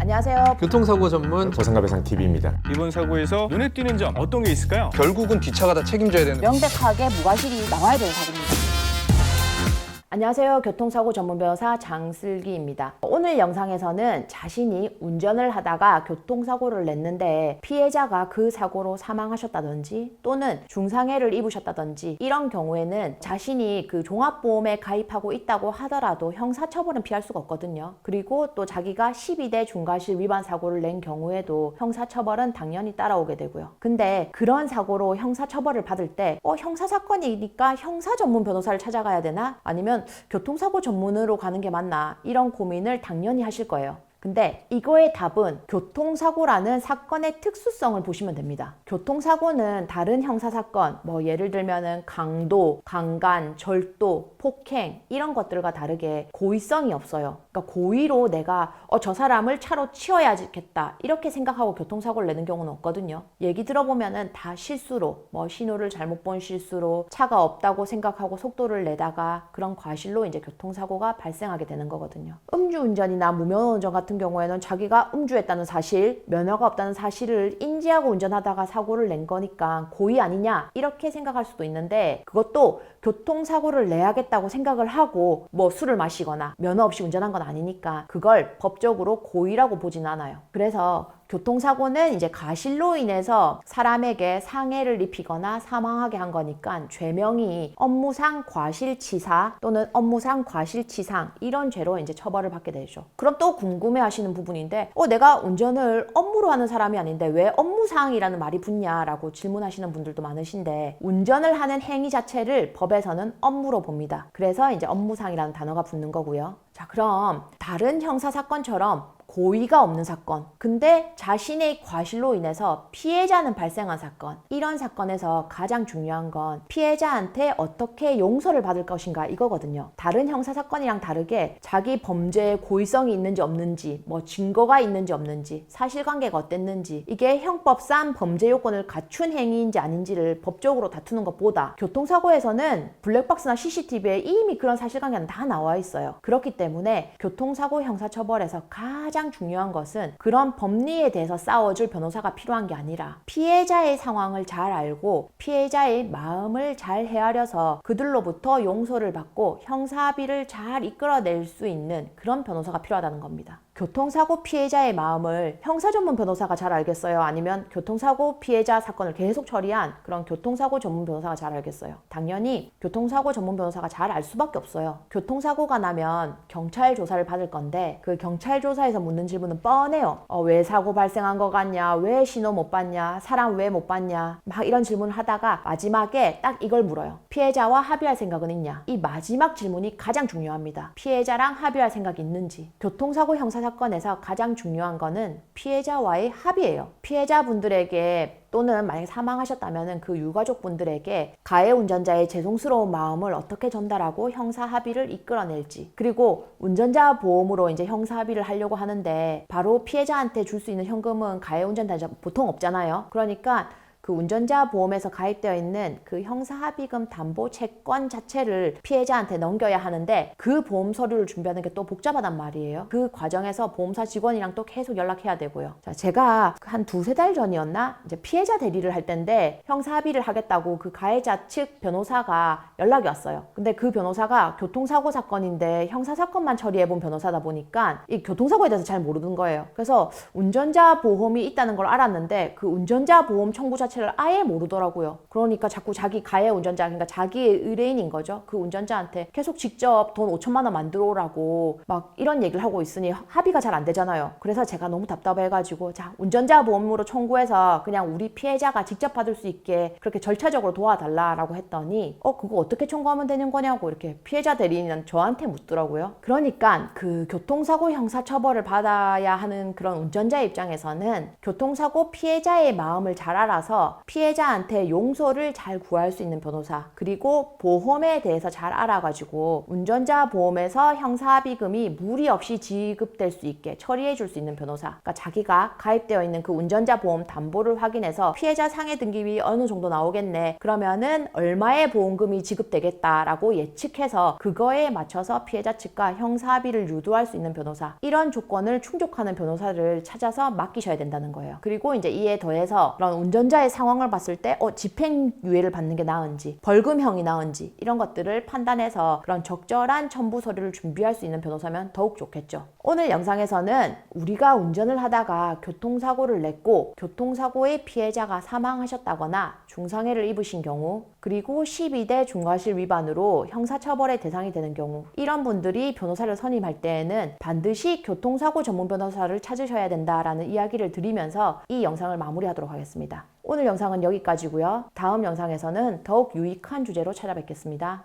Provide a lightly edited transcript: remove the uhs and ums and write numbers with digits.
안녕하세요. 교통사고 전문 저승가배상TV입니다. 이번 사고에서 눈에 띄는 점 어떤 게 있을까요? 결국은 뒷차가 다 책임져야 되는 명백하게 무과실이 나와야 되는 사고입니다. 안녕하세요. 교통사고 전문 변호사 장슬기입니다. 오늘 영상에서는 자신이 운전을 하다가 교통사고를 냈는데 피해자가 그 사고로 사망하셨다든지 또는 중상해를 입으셨다든지 이런 경우에는 자신이 그 종합보험에 가입하고 있다고 하더라도 형사처벌은 피할 수가 없거든요. 그리고 또 자기가 12대 중과실 위반 사고를 낸 경우에도 형사처벌은 당연히 따라오게 되고요. 근데 그런 사고로 형사처벌을 받을 때 형사사건이니까 형사 전문 변호사를 찾아가야 되나? 아니면 교통사고 전문으로 가는 게 맞나? 이런 고민을 당연히 하실 거예요. 근데 이거의 답은 교통사고라는 사건의 특수성을 보시면 됩니다. 교통사고는 다른 형사사건, 예를 들면은 강도, 강간, 절도, 폭행 이런 것들과 다르게 고의성이 없어요. 그러니까 고의로 내가 저 사람을 차로 치워야겠다 이렇게 생각하고 교통사고를 내는 경우는 없거든요. 얘기 들어보면은 다 실수로, 신호를 잘못 본 실수로 차가 없다고 생각하고 속도를 내다가 그런 과실로 이제 교통사고가 발생하게 되는 거거든요. 음주운전이나 무면허운전 같은 경우에는 자기가 음주했다는 사실, 면허가 없다는 사실을 인지하고 운전하다가 사고를 낸 거니까 고의 아니냐 이렇게 생각할 수도 있는데 그것도 교통사고를 내야겠다고 생각을 하고 술을 마시거나 면허 없이 운전한 건 아니니까 그걸 법적으로 고의라고 보진 않아요. 그래서 교통사고는 이제 과실로 인해서 사람에게 상해를 입히거나 사망하게 한 거니까 죄명이 업무상 과실치사 또는 업무상 과실치상 이런 죄로 이제 처벌을 받게 되죠. 그럼 또 궁금해 하시는 부분인데 내가 운전을 업무로 하는 사람이 아닌데 왜 업무상이라는 말이 붙냐라고 질문하시는 분들도 많으신데 운전을 하는 행위 자체를 법에서는 업무로 봅니다. 그래서 이제 업무상이라는 단어가 붙는 거고요. 자, 그럼 다른 형사사건처럼 고의가 없는 사건, 근데 자신의 과실로 인해서 피해자는 발생한 사건, 이런 사건에서 가장 중요한 건 피해자한테 어떻게 용서를 받을 것인가 이거거든요. 다른 형사사건이랑 다르게 자기 범죄에 고의성이 있는지 없는지, 증거가 있는지 없는지, 사실관계가 어땠는지 이게 형법상 범죄 요건을 갖춘 행위인지 아닌지를 법적으로 다투는 것보다 교통사고에서는 블랙박스나 CCTV에 이미 그런 사실관계는 다 나와 있어요. 그렇기 때문에 교통사고 형사처벌에서 가장 중요한 것은 그런 법리에 대해서 싸워줄 변호사가 필요한 게 아니라 피해자의 상황을 잘 알고 피해자의 마음을 잘 헤아려서 그들로부터 용서를 받고 형사합의를 잘 이끌어낼 수 있는 그런 변호사가 필요하다는 겁니다. 교통사고 피해자의 마음을 형사전문 변호사가 잘 알겠어요? 아니면 교통사고 피해자 사건을 계속 처리한 그런 교통사고 전문 변호사가 잘 알겠어요? 당연히 교통사고 전문 변호사가 잘 알 수밖에 없어요. 교통사고가 나면 경찰 조사를 받을 건데 그 경찰 조사에서 묻는 질문은 뻔해요. 왜 사고 발생한 것 같냐? 왜 신호 못 봤냐? 사람 왜 못 봤냐? 막 이런 질문을 하다가 마지막에 딱 이걸 물어요. 피해자와 합의할 생각은 있냐? 이 마지막 질문이 가장 중요합니다. 피해자랑 합의할 생각이 있는지. 교통사고 형사사건에서 가장 중요한 거는 피해자와의 합의예요. 피해자분들에게 또는 만약에 사망하셨다면 그 유가족분들에게 가해 운전자의 죄송스러운 마음을 어떻게 전달하고 형사 합의를 이끌어낼지, 그리고 운전자 보험으로 이제 형사 합의를 하려고 하는데 바로 피해자한테 줄 수 있는 현금은 가해 운전자 보통 없잖아요. 그러니까 그 운전자 보험에서 가입되어 있는 그 형사합의금 담보 채권 자체를 피해자한테 넘겨야 하는데 그 보험 서류를 준비하는 게 또 복잡하단 말이에요. 그 과정에서 보험사 직원이랑 또 계속 연락해야 되고요. 자, 제가 한 두세 달 전이었나? 이제 피해자 대리를 할 때인데 형사합의를 하겠다고 그 가해자 측 변호사가 연락이 왔어요. 근데 그 변호사가 교통사고 사건인데 형사사건만 처리해본 변호사다 보니까 이 교통사고에 대해서 잘 모르는 거예요. 그래서 운전자 보험이 있다는 걸 알았는데 그 운전자 보험 청구 자체를 아예 모르더라고요. 그러니까 자꾸 자기 가해 운전자, 그러니까 자기의 의뢰인인 거죠. 그 운전자한테 계속 직접 돈 5천만 원 만들어 오라고 막 이런 얘기를 하고 있으니 합의가 잘 안 되잖아요. 그래서 제가 너무 답답해가지고 자, 운전자 보험으로 청구해서 그냥 우리 피해자가 직접 받을 수 있게 그렇게 절차적으로 도와달라고 했더니 그거 어떻게 청구하면 되는 거냐고 이렇게 피해자 대리인은 저한테 묻더라고요. 그러니까 그 교통사고 형사처벌을 받아야 하는 그런 운전자 입장에서는 교통사고 피해자의 마음을 잘 알아서 대해서 피해자한테 용서를 잘 구할 수 있는 변호사, 그리고 보험에 대해서 잘 알아가지고 운전자 보험에서 형사합의금이 무리 없이 지급될 수 있게 처리해 줄 수 있는 변호사. 그러니까 자기가 가입되어 있는 그 운전자 보험 담보를 확인해서 피해자 상해 등기비 어느 정도 나오겠네, 그러면은 얼마의 보험금이 지급되겠다라고 예측해서 그거에 맞춰서 피해자 측과 형사합의를 유도할 수 있는 변호사, 이런 조건을 충족하는 변호사를 찾아서 맡기셔야 된다는 거예요. 그리고 이제 이에 더해서 그런 운전자의 상황을 봤을 때 집행유예를 받는 게 나은지 벌금형이 나은지 이런 것들을 판단해서 그런 적절한 첨부 서류를 준비할 수 있는 변호사면 더욱 좋겠죠. 오늘 영상에서는 우리가 운전을 하다가 교통사고를 냈고 교통사고의 피해자가 사망하셨다거나 중상해를 입으신 경우, 그리고 12대 중과실 위반으로 형사처벌의 대상이 되는 경우, 이런 분들이 변호사를 선임할 때에는 반드시 교통사고 전문 변호사를 찾으셔야 된다라는 이야기를 드리면서 이 영상을 마무리하도록 하겠습니다. 오늘 영상은 여기까지고요. 다음 영상에서는 더욱 유익한 주제로 찾아뵙겠습니다.